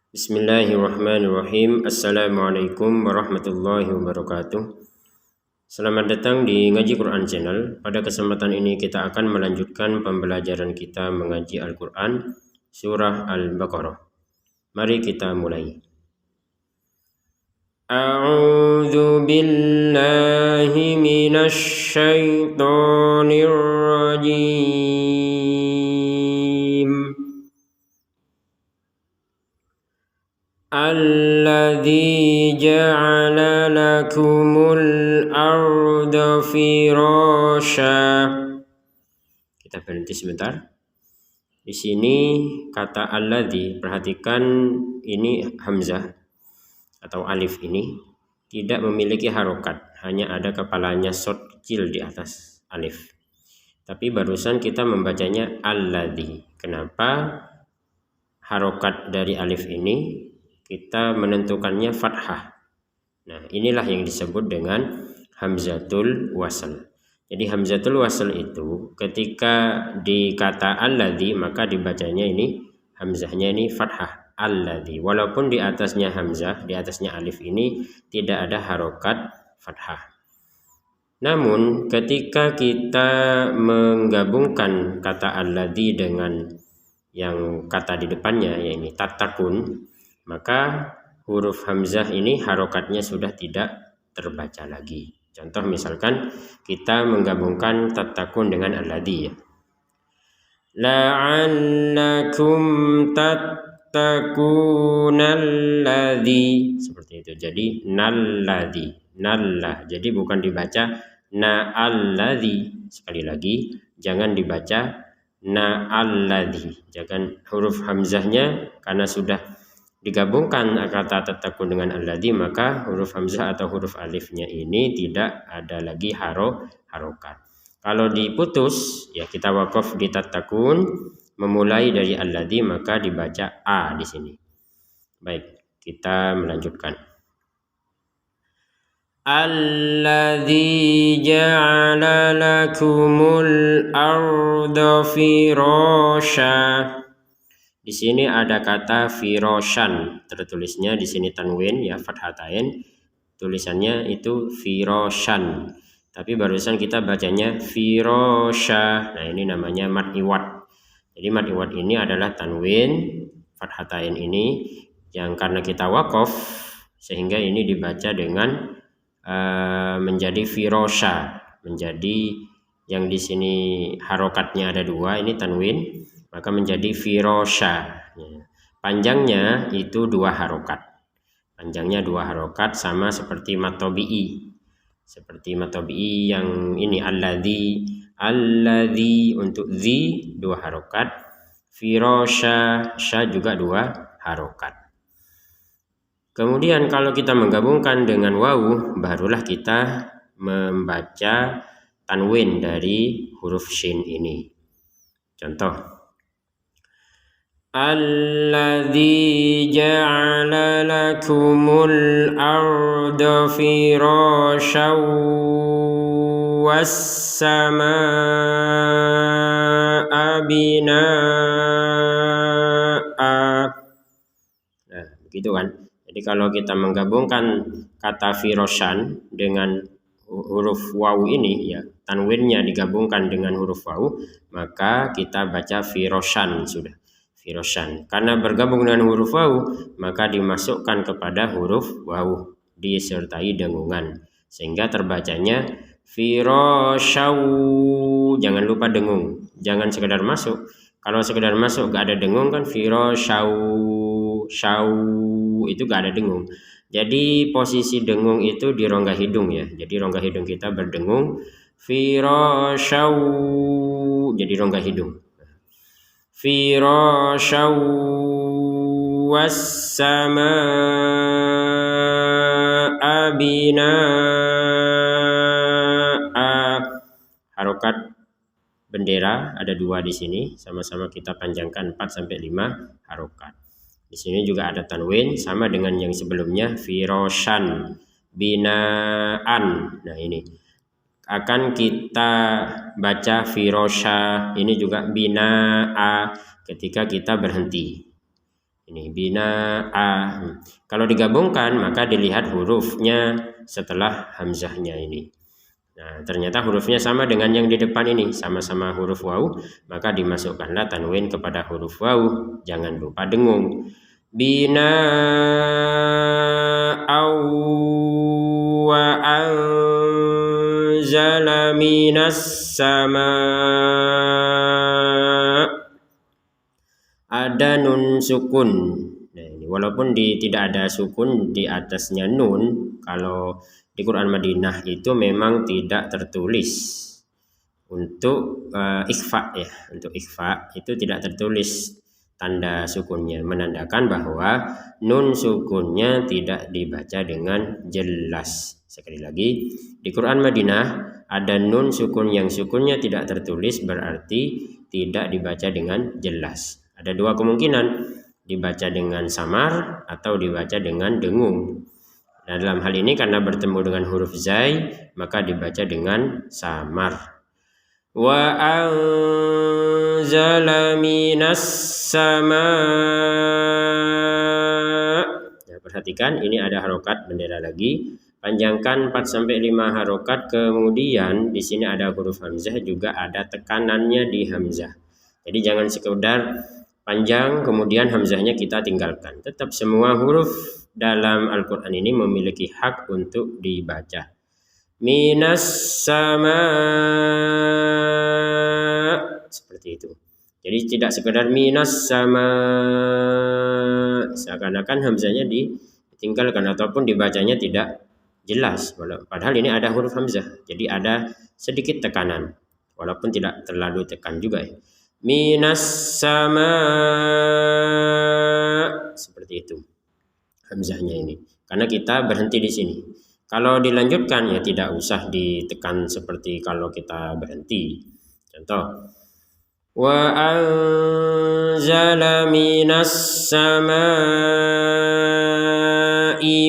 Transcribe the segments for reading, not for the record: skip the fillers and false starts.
Bismillahirrahmanirrahim. Assalamualaikum warahmatullahi wabarakatuh. Selamat datang di Ngaji Quran Channel. Pada kesempatan ini kita akan melanjutkan pembelajaran kita mengaji Al-Quran Surah Al-Baqarah. Mari kita mulai. A'udzu billahi minasy syaithanir rajim. Alladzi ja'ala lakumul arda firasya. Kita berhenti sebentar. Di sini kata alladzi, perhatikan ini hamzah atau alif ini tidak memiliki harokat, hanya ada kepalanya short kecil di atas alif. Tapi barusan kita membacanya alladzi. Kenapa harokat dari alif ini kita menentukannya fathah? Nah, inilah yang disebut dengan hamzatul wasl. Jadi hamzatul wasl itu ketika di kata alladzi maka dibacanya ini hamzahnya ini fathah alladzi. Walaupun di atasnya hamzah, di atasnya alif ini tidak ada harokat fathah. Namun ketika kita menggabungkan kata alladzi dengan yang kata di depannya, yaitu tattakun, maka huruf hamzah ini harokatnya sudah tidak terbaca lagi. Contoh misalkan kita menggabungkan tattakun dengan alladzi, ya. La'allakum tattakunalladzi, seperti itu. Jadi nalladzi, nallah. Jadi bukan dibaca na'alladzi. Sekali lagi, jangan dibaca na'alladzi. Jangan huruf hamzahnya, karena sudah digabungkan kata tattakun dengan alladzi, maka huruf hamzah atau huruf alifnya ini tidak ada lagi harokat. Kalau diputus, ya kita wakaf di tattakun memulai dari alladzi, maka dibaca a di sini. Baik, kita melanjutkan. Alladzi ja'ala lakumul arda firasya. Di sini ada kata firasyan, tertulisnya di sini tanwin, ya, fathatain. Tulisannya itu firasyan. Tapi barusan kita bacanya firasya. Nah, ini namanya mad iwad. Jadi mad iwad ini adalah tanwin fathatain ini yang karena kita wakaf sehingga ini dibaca dengan menjadi firasya, menjadi yang di sini harokatnya ada dua, ini tanwin, maka menjadi firasya. Panjangnya itu dua harokat. Panjangnya dua harokat, sama seperti matobi'i. Seperti matobi'i yang ini alladzi, alladzi untuk zi dua harokat, firasya sya juga dua harokat. Kemudian kalau kita menggabungkan dengan wawu, barulah kita membaca tanwin dari huruf shin ini. Contoh, alladzi ja'ala lakumul arda firasyan was-samaa'a binaa'a. Nah, begitu kan? Jadi kalau kita menggabungkan kata firasyan dengan huruf wawu ini, ya, tanwinnya digabungkan dengan huruf wawu, maka kita baca firasyan sudah. Firasyan. Karena bergabung dengan huruf wawu, maka dimasukkan kepada huruf wawu disertai dengungan, sehingga terbacanya firasyaw. Jangan lupa dengung, jangan sekedar masuk. Kalau sekedar masuk gak ada dengung kan firasyaw, syaw itu gak ada dengung. Jadi posisi dengung itu di rongga hidung, ya. Jadi rongga hidung kita berdengung, firasyaw, jadi rongga hidung. Firasyaw was-samaa'a binaa'a. Harokat bendera ada dua di sini, sama-sama kita panjangkan 4-5 harokat. Di sini juga ada tanwin sama dengan yang sebelumnya, firasyan binaan. Nah, ini akan kita baca firasya ini juga binaa ketika kita berhenti. Ini bina'a. Kalau digabungkan maka dilihat hurufnya setelah hamzahnya ini. Nah, ternyata hurufnya sama dengan yang di depan ini, sama-sama huruf waw, maka dimasukkanlah tanwin kepada huruf waw. Jangan lupa dengung. Bina'aw wa anzala minas sama'. Ada nun sukun. Nah, ini walaupun tidak ada sukun di atasnya nun, kalau di Quran Madinah itu memang tidak tertulis untuk ikhfa ya. Untuk ikhfa itu tidak tertulis tanda sukunnya, menandakan bahwa nun sukunnya tidak dibaca dengan jelas. Sekali lagi, di Quran Madinah ada nun sukun yang sukunnya tidak tertulis, berarti tidak dibaca dengan jelas. Ada dua kemungkinan, dibaca dengan samar atau dibaca dengan dengung. Nah, dalam hal ini karena bertemu dengan huruf zai, maka dibaca dengan samar. Wa anzala minas sama'. Ya, perhatikan ini ada harokat bendera lagi. Panjangkan 4-5 harokat, kemudian di sini ada huruf hamzah, juga ada tekanannya di hamzah. Jadi jangan sekedar panjang kemudian hamzahnya kita tinggalkan. Tetap semua huruf dalam Al-Quran ini memiliki hak untuk dibaca. Minas sama, seperti itu. Jadi tidak sekedar minas sama, seakan-akan hamzahnya ditinggalkan ataupun dibacanya tidak jelas. Padahal ini ada huruf hamzah, jadi ada sedikit tekanan, walaupun tidak terlalu tekan juga ya. Minas sama, seperti itu hamzahnya ini, karena kita berhenti di sini. Kalau dilanjutkan ya tidak usah ditekan seperti kalau kita berhenti. Contoh, wa anzala minas sama'i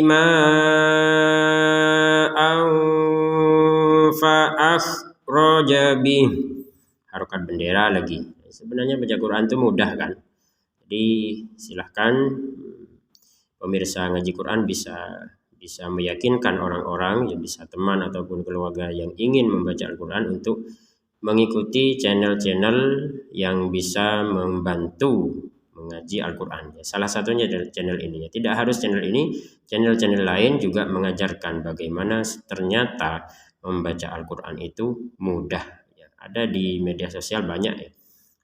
ma'an fa akhraja bih. Harokat bendera lagi. Sebenarnya baca Quran itu mudah kan. Jadi silahkan pemirsa ngaji Quran bisa meyakinkan orang-orang, ya bisa teman ataupun keluarga yang ingin membaca Al-Quran untuk mengikuti channel-channel yang bisa membantu mengaji Al-Quran. Ya, salah satunya adalah channel ini. Ya, tidak harus channel ini, channel-channel lain juga mengajarkan bagaimana ternyata membaca Al-Quran itu mudah. Ya, ada di media sosial banyak ya.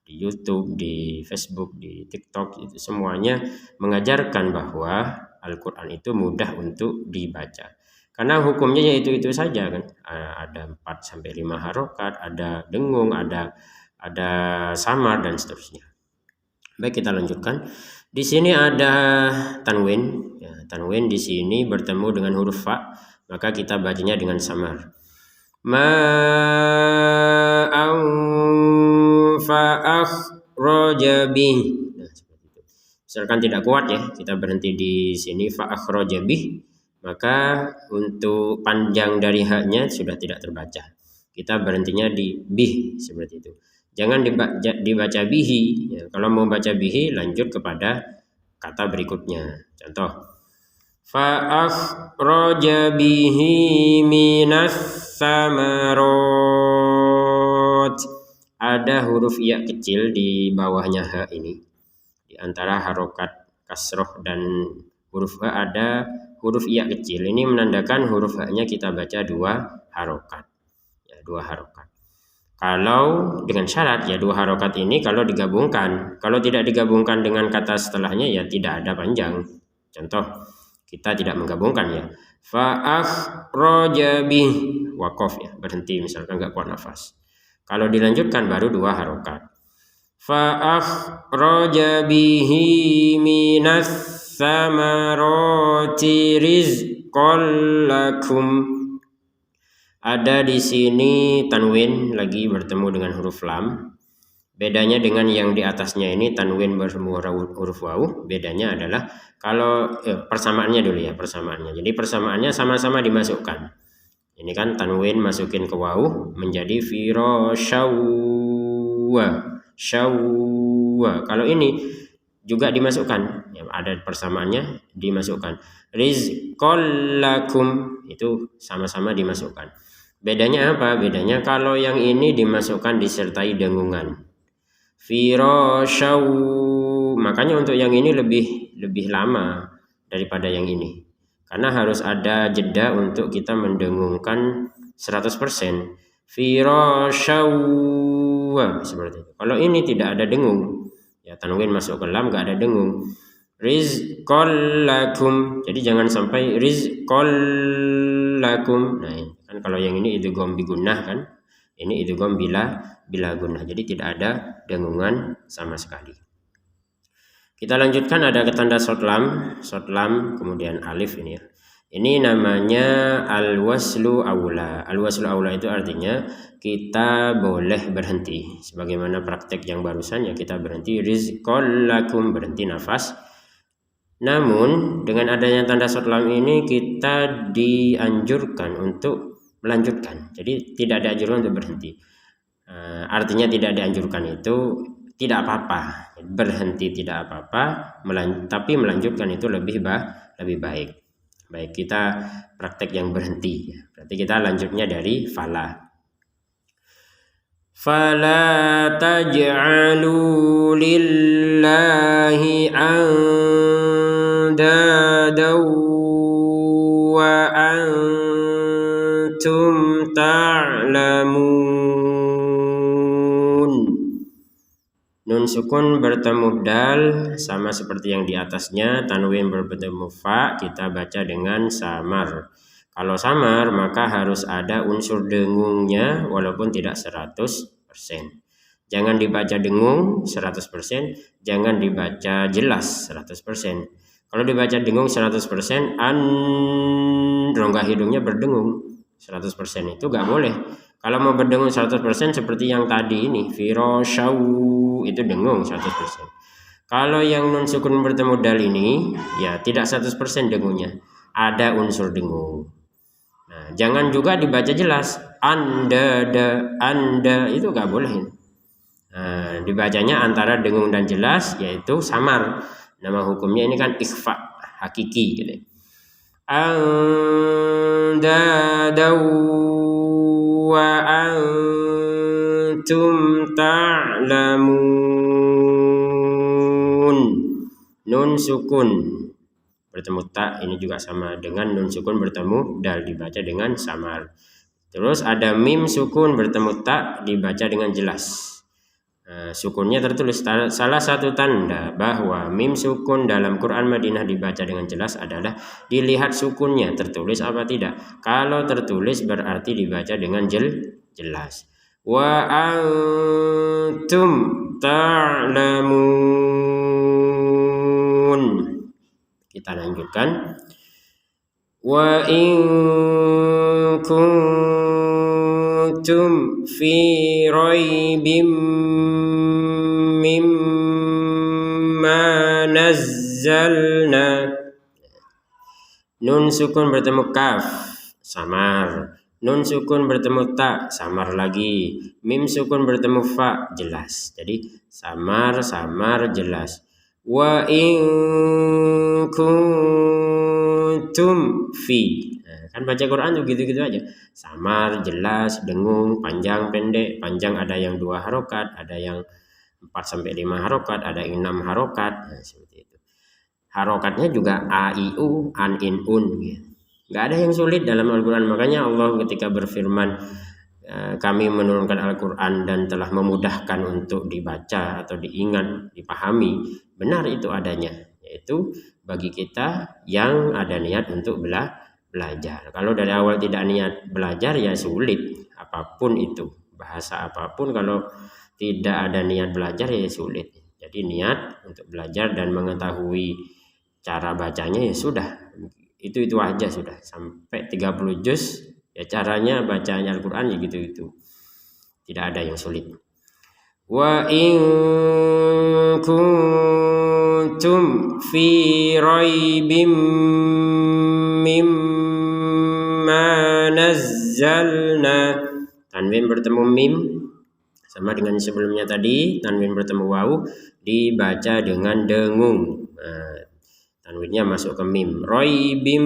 Di YouTube, di Facebook, di TikTok, itu semuanya mengajarkan bahwa Al-Quran itu mudah untuk dibaca. Karena hukumnya itu saja kan. Ada 4-5 harokat, ada dengung, ada samar dan seterusnya. Baik, kita lanjutkan. Di sini ada tanwin. Ya, tanwin di sini bertemu dengan huruf fa, maka kita bacanya dengan samar. Ma'an fa'akhraja bih. Nah, seperti itu. Misalkan tidak kuat ya, kita berhenti di sini fa'akhraja bih, maka untuk panjang dari haknya sudah tidak terbaca. Kita berhentinya di bih, seperti itu. Jangan dibaca bihi. Ya, kalau mau baca bihi lanjut kepada kata berikutnya. Contoh, fa'akhraja bihi minas samarot. Ada huruf ya kecil di bawahnya ha ini. Di antara harokat kasroh dan huruf ha ada huruf ya kecil. Ini menandakan huruf ha-nya kita baca 2 harokat. Ya, 2 harokat. Kalau dengan syarat ya 2 harokat ini kalau digabungkan. Kalau tidak digabungkan dengan kata setelahnya ya tidak ada panjang. Contoh, kita tidak menggabungkan ya. Fa'akhraja bih, waqaf ya, berhenti misalkan nggak kuat nafas. Kalau dilanjutkan baru 2 harokat. Fa'akhraja bihi minas samarati rizqan lakum. Ada di sini tanwin lagi bertemu dengan huruf lam. Bedanya dengan yang di atasnya ini tanwin bertemu huruf waw. Bedanya adalah kalau persamaannya dulu ya, persamaannya. Jadi persamaannya sama-sama dimasukkan. Ini kan tanwin masukin ke waw menjadi firasyawa, syawwa. Kalau ini juga dimasukkan, ya, ada persamaannya, dimasukkan. Rizqal lakum itu sama-sama dimasukkan. Bedanya apa? Bedanya kalau yang ini dimasukkan disertai dengungan. Firasyaw, makanya untuk yang ini lebih lama daripada yang ini. Karena harus ada jeda untuk kita mendengungkan 100%. Firasyaw, seperti itu. Kalau ini tidak ada dengung, ya tanwin masuk ke lam, gak ada dengung. Rizqal lakum, jadi jangan sampai rizqal lakum. Nah, kan kalau yang ini idgham bi gunnah kan, ini idgham bila gunnah, jadi tidak ada dengungan sama sekali. Kita lanjutkan, ada tanda short lam kemudian alif ini ya. Ini namanya al-waslu aula. Al-waslu aula itu artinya kita boleh berhenti. Sebagaimana praktek yang barusan ya, kita berhenti rizqal lakum, berhenti nafas. Namun dengan adanya tanda short lam ini kita dianjurkan untuk melanjutkan. Jadi tidak dianjurkan untuk berhenti. Artinya tidak dianjurkan itu tidak apa-apa, berhenti tidak apa-apa, tapi melanjutkan itu lebih baik. Baik, kita praktek yang berhenti. Berarti kita lanjutnya dari fala taj'alu lillahi andadaw wa antum ta'lamun. Nun sukun bertemu dal sama seperti yang di atasnya, tanwin bertemu fa, kita baca dengan samar. Kalau samar maka harus ada unsur dengungnya walaupun tidak 100%. Jangan dibaca dengung 100%, jangan dibaca jelas 100%. Kalau dibaca dengung 100%, rongga hidungnya berdengung 100%, itu gak boleh. Kalau mau berdengung 100% seperti yang tadi ini, firasyaw, itu dengung 100%. Kalau yang nun sukun bertemu dal ini ya tidak 100% dengungnya, ada unsur dengung. Nah, jangan juga dibaca jelas, anda itu gak boleh. Nah, dibacanya antara dengung dan jelas, yaitu samar. Nama hukumnya ini kan ikhfa hakiki gitu. Andadaw wa antum ta'lamun. Nun sukun bertemu ta ini juga sama dengan nun sukun bertemu dal, dibaca dengan samar. Terus ada mim sukun bertemu ta, dibaca dengan jelas. Sukunnya tertulis. Salah satu tanda bahwa mim sukun dalam Quran Madinah dibaca dengan jelas adalah dilihat sukunnya tertulis apa tidak. Kalau tertulis berarti dibaca dengan jelas. Wa antum ta'lamun. Kita lanjutkan. Wa in kuntum fi raibim mimma nazzalna. Nun sukun bertemu kaf, samar. Nun sukun bertemu ta, samar lagi. Mim sukun bertemu fa, jelas. Jadi samar, jelas. Wa in kuntum fi. Kan baca Quran tuh gitu-gitu aja. Samar, jelas, dengung, panjang, pendek. Panjang ada yang 2 harokat, ada yang 4-5 harokat, ada yang 6 harokat. Nah, seperti itu. Harokatnya juga a, i, u, an, in, un. Gak ada yang sulit dalam Al-Quran. Makanya Allah ketika berfirman, kami menurunkan Al-Quran dan telah memudahkan untuk dibaca atau diingat, dipahami. Benar itu adanya. Yaitu bagi kita yang ada niat untuk belajar. Kalau dari awal tidak niat belajar ya sulit. Apapun itu, bahasa apapun kalau tidak ada niat belajar ya sulit. Jadi niat untuk belajar dan mengetahui cara bacanya ya sudah. Itu aja sudah. Sampai 30 juz ya caranya bacanya Al-Quran ya gitu. Tidak ada yang sulit. Wa in kuntum fi raibim mimma nazzalna. Tanwin bertemu mim Sama dengan sebelumnya tadi, tanwin bertemu waw dibaca dengan dengung. Nah, tanwinnya masuk ke mim. Roibim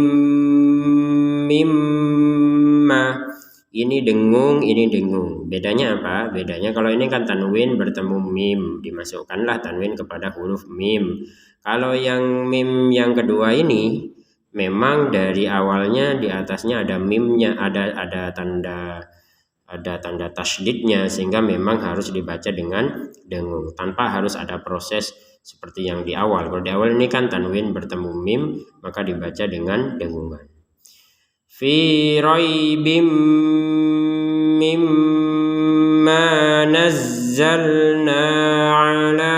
mimma. Ini dengung, ini dengung. Bedanya apa? Bedanya kalau ini kan tanwin bertemu mim, dimasukkanlah tanwin kepada huruf mim. Kalau yang mim yang kedua ini memang dari awalnya di atasnya ada mimnya, ada tanda tasydidnya, sehingga memang harus dibaca dengan dengung tanpa harus ada proses seperti yang di awal. Kalau di awal ini kan tanwin bertemu mim, maka dibaca dengan dengungan. Fi raibim mimma nazzalna ala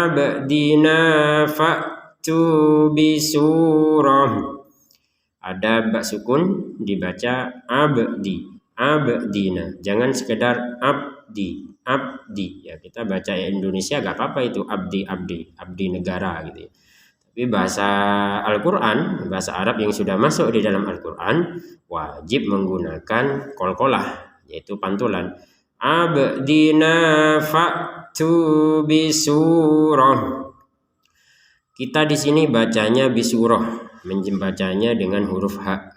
abdina fa'tu bisurah. Ada bak sukun dibaca abdina, jangan sekedar abdi ya. Kita baca Indonesia gak apa-apa itu abdi negara gitu ya. Tapi bahasa Al-Quran, bahasa Arab yang sudah masuk di dalam Al-Quran wajib menggunakan qalqalah, yaitu pantulan. Abdina fa'tu bisurah. Kita di sini bacanya bisurah, membacanya dengan huruf ha,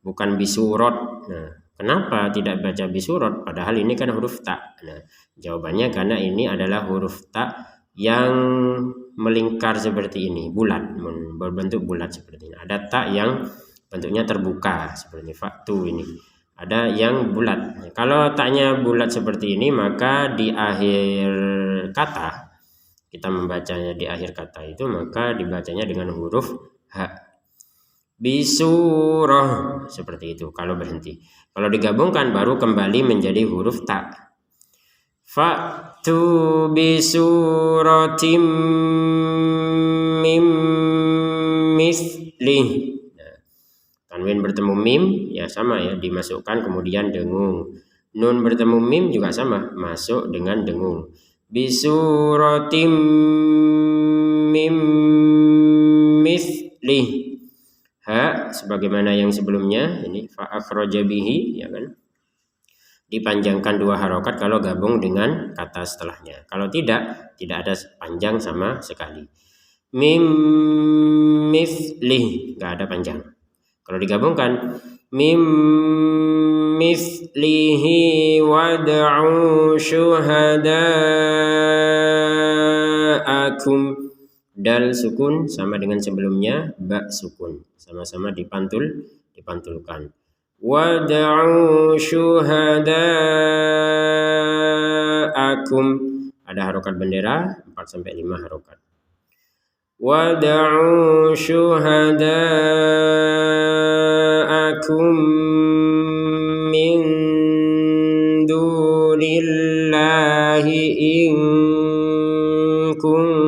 bukan bisurot. Nah, kenapa tidak baca bisurot padahal ini kan huruf ta? Nah, jawabannya karena ini adalah huruf ta yang melingkar seperti ini, bulat, berbentuk bulat seperti ini. Ada ta yang bentuknya terbuka seperti faktu ini. Ada yang bulat. Nah, kalau taknya bulat seperti ini, maka di akhir kata, kita membacanya di akhir kata itu, maka dibacanya dengan huruf ha. Bisurah, seperti itu kalau berhenti. Kalau digabungkan baru kembali menjadi huruf ta. Fa'tu bisuratim mim mislih. Nah, tanwin bertemu mim ya sama ya, dimasukkan kemudian dengung. Nun bertemu mim juga sama, masuk dengan dengung. Bisuratim mim mislih. Ha sebagaimana yang sebelumnya ini fa akhraja bihi ya kan, dipanjangkan 2 harokat kalau gabung dengan kata setelahnya. Kalau tidak ada panjang sama sekali. Mim mislih enggak ada panjang. Kalau digabungkan mim mislihi wad'u syuhada'akum. Dal sukun sama dengan sebelumnya, ba sukun, sama-sama dipantulkan. Wad'u syuhada'akum, ada harokat bendera 4-5 harokat. Wad'u syuhada'akum min dunillahi in kuntum.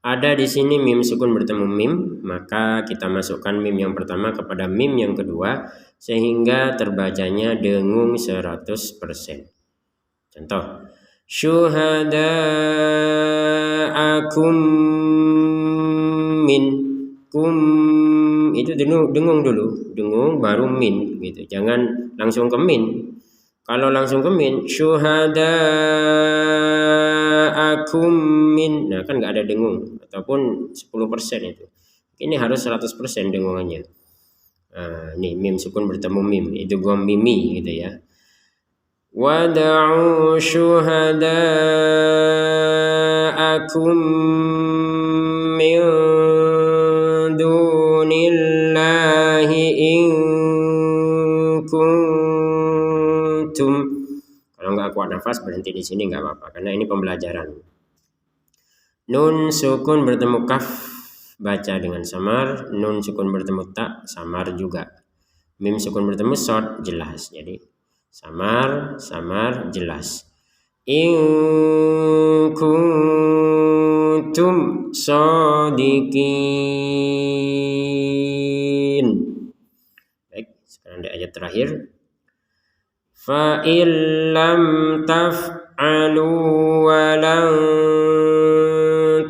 Ada di sini mim sukun bertemu mim, maka kita masukkan mim yang pertama kepada mim yang kedua sehingga terbacanya dengung 100%. Contoh, syuhada'akum min, kum itu dengung dulu, dengung baru min gitu. Jangan langsung ke min. Kalau langsung ke min, syuhada'akum min, nah kan nggak ada dengung, ataupun 10% itu. Ini harus 100% dengungannya. Nah, ini mim sukun bertemu mim, itu gua mimi gitu ya. Wad'u syuhada'akum min dunillahi in kuntum. Kalau nggak kuat nafas berhenti di sini nggak apa-apa karena ini pembelajaran. Nun sukun bertemu kaf baca dengan samar, nun sukun bertemu ta samar juga. Mim sukun bertemu shad jelas. Jadi samar jelas. In kuntum shadiqin. Baik, sekarang di ayat terakhir. Fa illam taf'alu wa lan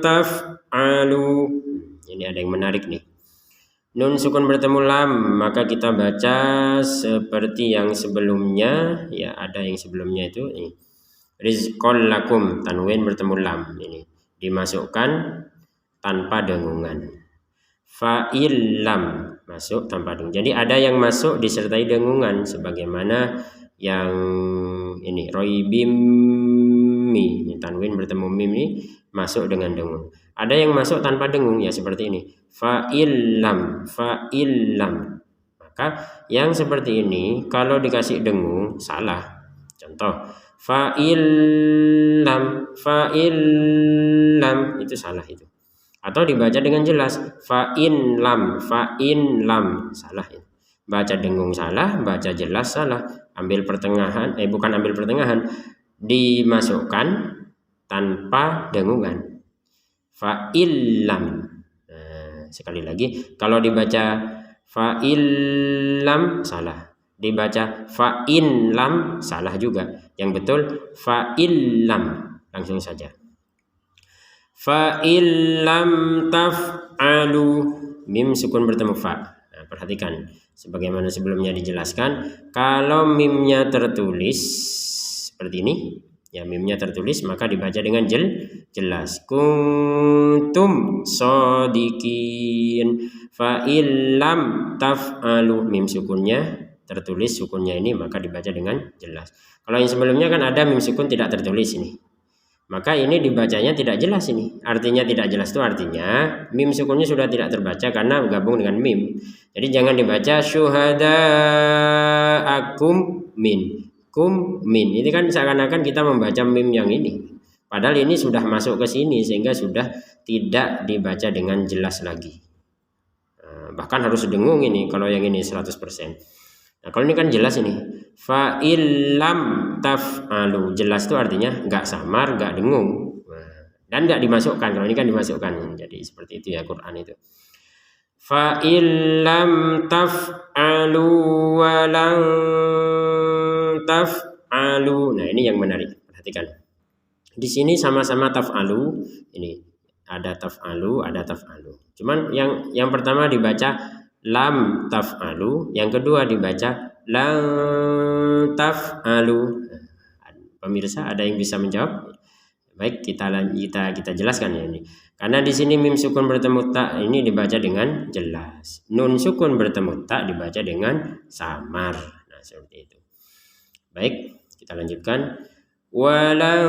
taf'alu. Ini ada yang menarik nih. nun sukun bertemu lam, maka kita baca seperti yang sebelumnya. Ya, ada yang sebelumnya itu ini. Rizqol lakum, tanwin bertemu lam, ini dimasukkan tanpa dengungan. Fa'il lam, masuk tanpa dengungan. Jadi ada yang masuk disertai dengungan, sebagaimana yang ini roibim, ini tanwin bertemu mim ini masuk dengan dengung. Ada yang masuk tanpa dengung, ya seperti ini. Fa'il lam, fa'il lam. Maka yang seperti ini kalau dikasih dengung salah. Contoh, fa'il lam, fa'il lam, itu salah itu. Atau dibaca dengan jelas, fa'in lam, salah itu. Baca dengung salah, baca jelas salah. Ambil pertengahan, bukan ambil pertengahan, dimasukkan tanpa dengungan. Fa'il lam. Nah, sekali lagi, kalau dibaca fa'il lam salah, dibaca fa'in lam salah juga. Yang betul fa'il lam, langsung saja. Fa'il lam taf'alu, mim sukun bertemu fa. Nah, perhatikan sebagaimana sebelumnya dijelaskan, kalau mimnya tertulis seperti ini, ya mimnya tertulis maka dibaca dengan jelas. Kuntum shodiqin. Fa'il lam taf'alu, mim sukunnya tertulis, sukunnya ini maka dibaca dengan jelas. Kalau yang sebelumnya kan ada mim sukun tidak tertulis ini, maka ini dibacanya tidak jelas ini. Artinya tidak jelas itu artinya mim sukunnya sudah tidak terbaca karena gabung dengan mim. Jadi jangan dibaca syuhada akum min, kum min. Ini kan seakan-akan kita membaca mim yang ini. Padahal ini sudah masuk ke sini sehingga sudah tidak dibaca dengan jelas lagi. Bahkan harus dengung ini kalau yang ini 100%. Nah, kalau ini kan jelas ini. Fa'il lam taf'alu, jelas itu artinya nggak samar, nggak dengung, dan nggak dimasukkan. Kalau ini kan dimasukkan, jadi seperti itu ya Quran itu. Fa'il lam taf'alu wa lan taf'alu. Nah, ini yang menarik, perhatikan. Di sini sama-sama taf'alu, ini ada taf'alu, ada taf'alu. Cuman yang pertama dibaca lam taf'alu, yang kedua dibaca lam taf'alu. Pemirsa ada yang bisa menjawab? Baik, kita jelaskan ya ini. Karena di sini mim sukun bertemu ta ini dibaca dengan jelas. Nun sukun bertemu ta dibaca dengan samar. Nah, seperti itu. Baik, kita lanjutkan. Walan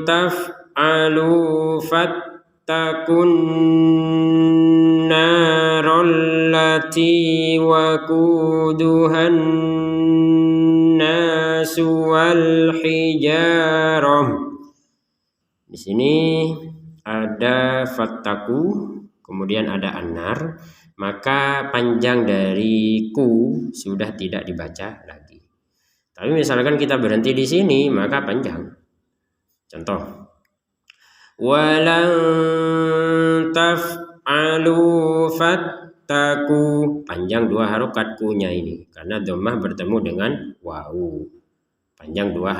taf'alu fattakun narallati waquduhan nasu wal hijarah. Di sini ada fattaku, kemudian ada anar, maka panjang dari ku sudah tidak dibaca lagi. Tapi misalkan kita berhenti di sini, maka panjang. Contoh, walan taf'alu fattaku, panjang 2 harokat kunya ini karena dhammah bertemu dengan wawu, panjang 2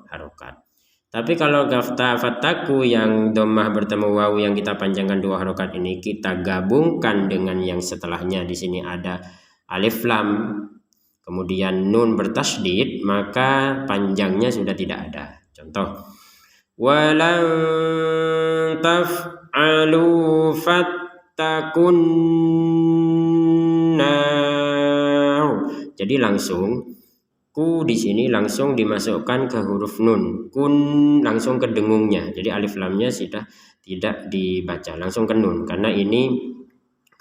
harokat. Tapi kalau fattaku yang dhammah bertemu wawu yang kita panjangkan 2 harokat ini, kita gabungkan dengan yang setelahnya. Di sini ada alif lam, kemudian nun bertasydid, maka panjangnya sudah tidak ada. Contoh, walan taf'alu fattakun nar. Jadi langsung ku di sini langsung dimasukkan ke huruf nun, kun langsung ke dengungnya. Jadi alif lamnya sudah tidak dibaca, langsung ke nun. Karena ini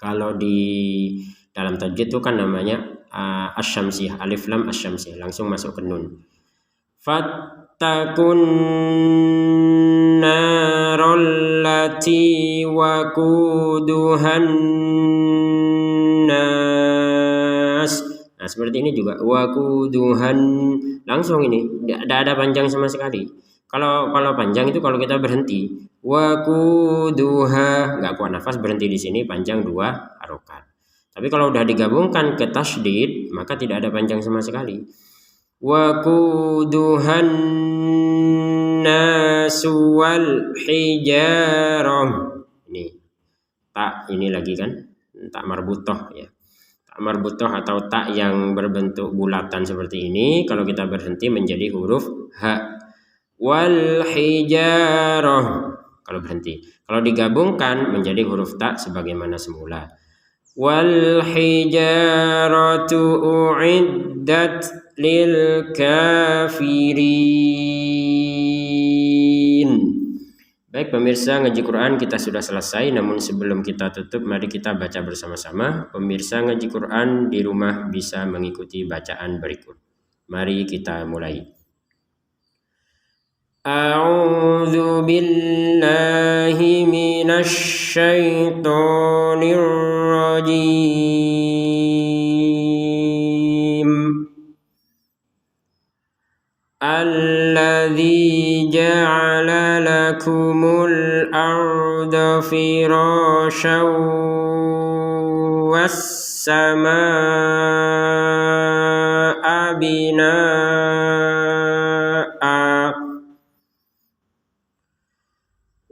kalau di dalam tajwid itu kan namanya asyamsiyah, alif lam asyamsiyah, langsung masuk ke nun. Fattakun narallati waquduhan nas. Nah, seperti ini juga waquduhan, langsung ini tidak ada panjang sama sekali. Kalau panjang itu kalau kita berhenti, waquduha, nggak kuat nafas, berhenti di sini panjang 2 harokat. Tapi kalau udah digabungkan ke tasydid, maka tidak ada panjang sama sekali. Waquduhan nasu wal hijarah. Ini tak ini lagi kan. tak marbutah ya. Tak marbutah atau tak yang berbentuk bulatan seperti ini kalau kita berhenti menjadi huruf H. Wal hijarah kalau berhenti. Kalau digabungkan menjadi huruf ta sebagaimana semula. Wal hijaratu uiddat lil kafirin. Baik pemirsa, ngaji Quran kita sudah selesai, namun sebelum kita tutup mari kita baca bersama-sama. Pemirsa ngaji Quran di rumah bisa mengikuti bacaan berikut. Mari kita mulai. A'udzu billahi minasy syaithanir rajim. Alladzi ja'ala lakumul arda firasyan was samaa'a binaa'a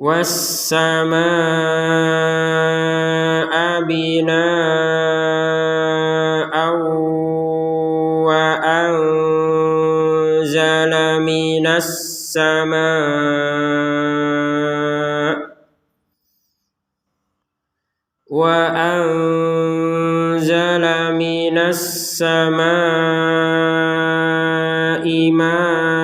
was samaa'a binaa'a wa anzala minas samaa'i ma'an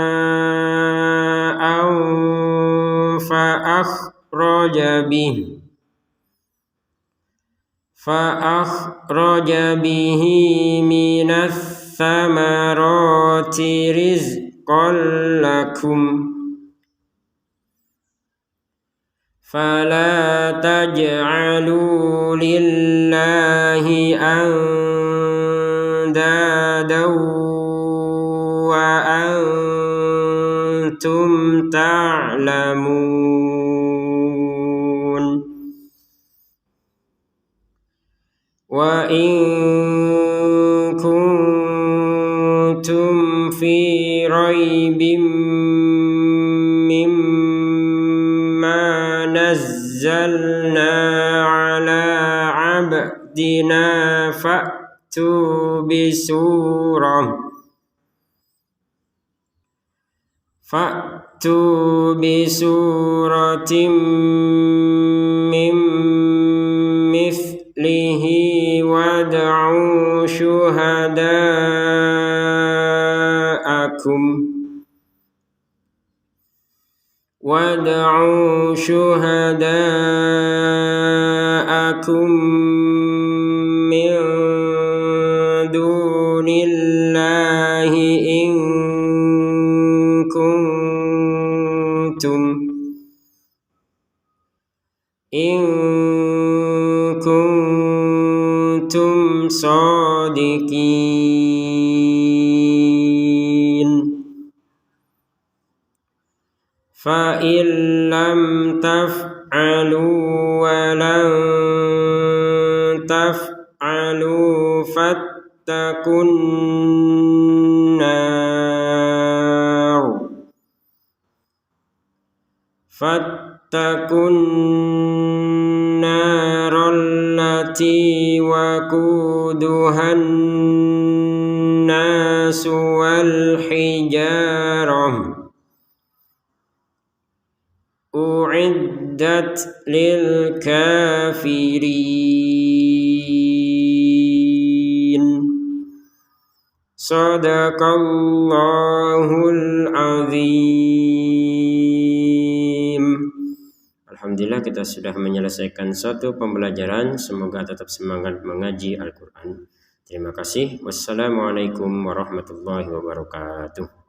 fa'akhraja bihi minas thamarati rizqan lakum fala taj'alu lillahi andadan wa antum ta'lamun. Wa in kuntum fi raibin mimma nazzalna ala abdina fa'tu bisuratin min mithlihi wad'u syuhada'akum min dunillahi in kuntum shadiqin. Fa in lam taf'alu wa lan taf'alu fattaqun nar allati waquduhan nasu wal hijarah uiddat lil kafirin. Sadaqallahul azim. Alhamdulillah kita sudah menyelesaikan satu pembelajaran. Semoga tetap semangat mengaji Al-Quran. Terima kasih. Wassalamualaikum warahmatullahi wabarakatuh.